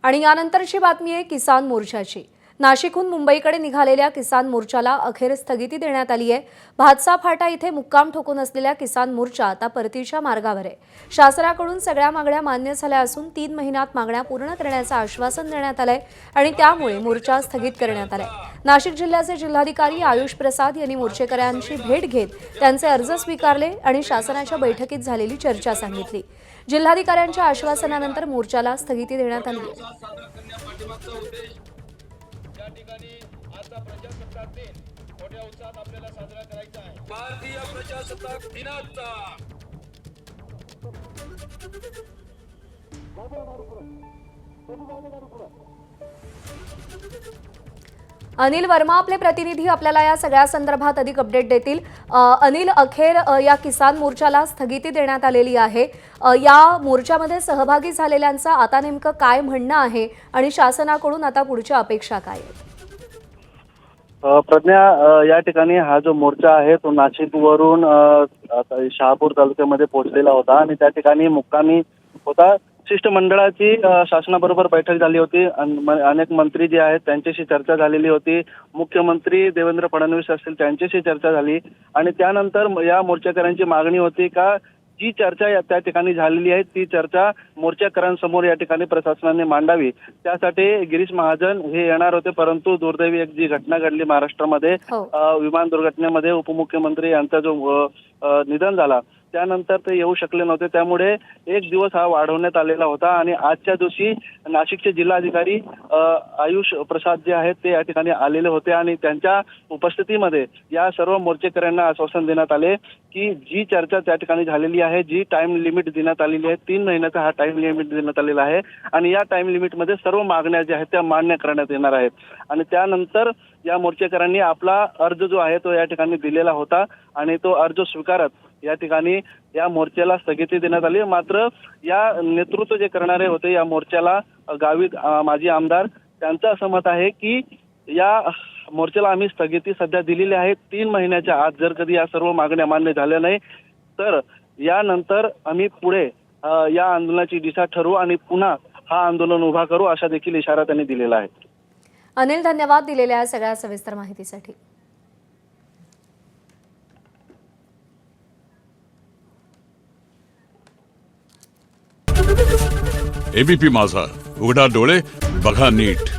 आणि यानंतरची बातमी आहे किसान मोर्चाची। नाशिकहून मुंबईकडे निघालेल्या किसान मोर्चाला अखेर स्थगिती देण्यात आली आहे। भातसा फाटा इथे मुक्काम ठोकून असलेल्या किसान मोर्चा आता परतीच्या मार्गावर आहे। शासनाकडून सगळ्या मागण्या मान्य झाल्या असून 3 महिन्यात मागण्या पूर्ण करण्याचं आश्वासन देण्यात आलंय आणि त्यामुळे मोर्चा स्थगित करण्यात आलाय। नाशिक जिल्ह्याचे जिल्हाधिकारी आयुष प्रसाद यांनी मोर्चेकऱ्यांची भेट घेत त्यांचे अर्ज स्वीकारले आणि शासनाच्या बैठकीत झालेली चर्चा सांगितली। जिल्हाधिकाऱ्यांच्या आश्वासनानंतर मोर्चाला स्थगिती देण्यात आली आहे। भारतीय प्रजासत्ताक दिनाचा अनिल वर्मा आपले प्रतिनिधी आपल्याला या सगळ्या संदर्भात अधिक अपडेट देतील। अनिल, अखेर या किसान मोर्चाला स्थगिती देण्यात आलेली आहे। या मोर्चामध्ये सहभागी झालेल्यांचं आता नेमकं काय म्हणणं आहे आणि शासनाकडून आता पुढच्या अपेक्षा काय आहेत? प्रज्ञा, या ठिकाणी हा जो मोर्चा आहे तो नाशिकवरून शहापूर तालुक्यामध्ये पोहोचलेला होता आणि त्या ठिकाणी मुक्कामी होता। शिष्टमंडळाची शासनाबरोबर बैठक झाली होती। अनेक मंत्री जे आहेत त्यांच्याशी चर्चा झालेली होती। मुख्यमंत्री देवेंद्र फडणवीस असतील त्यांच्याशी चर्चा झाली आणि त्यानंतर या मोर्चेकऱ्यांची मागणी होती का जी चर्चा त्या ठिकाणी झालेली आहे ती चर्चा मोर्चेकऱ्यांसमोर या ठिकाणी प्रशासनाने मांडावी। त्यासाठी गिरीश महाजन हे येणार होते, परंतु दुर्दैवी एक जी घटना घडली महाराष्ट्रामध्ये, विमान दुर्घटनेमध्ये उपमुख्यमंत्री यांचा जो निधन झाला त्यानंतर ते येऊ शकले नव्हते। त्यामुळे एक दिवस हा वाढवण्यात आलेला होता आणि आजच्या दिवशी नाशिकचे जिल्हाधिकारी आयुष प्रसाद जे आहेत ते या ठिकाणी आलेले होते आणि त्यांच्या उपस्थितीमध्ये या सर्व मोर्चेकऱ्यांना आश्वासन देण्यात आले की जी चर्चा त्या ठिकाणी झालेली आहे, जी टाइम लिमिट देण्यात आलेली आहे, 3 महिन्याचा हा टाइम लिमिट देण्यात आलेला आहे आणि या टाइम लिमिटमध्ये सर्व मागण्या ज्या आहेत त्या मान्य करण्यात येणार आहेत। आणि त्यानंतर या मोर्चेकऱ्यांनी आपला अर्ज जो आहे तो या ठिकाणी दिलेला होता आणि तो अर्ज स्वीकारत या ठिकाणी या मोर्चाला स्थगिती देण्यात आली। मात्र या नेतृत्व जे करणारे होते या मोर्चाला गावी माजी आमदार त्यांचं असं मत आहे की या मोर्चाला आम्ही स्थगिती सध्या दिलेली आहे 3 महिन्याच्या आत। जर कधी या सर्व मागण्या मान्य झाल्या नाही तर यानंतर आम्ही पुढे या आंदोलनाची दिशा ठरवू आणि पुन्हा हा आंदोलन उभा करू असा देखील इशारा त्यांनी दिलेला आहे। अनिल, धन्यवाद दिलेल्या सगळ्या सविस्तर माहितीसाठी। एबीपी माझा, उघडा डोळे बघा नीट।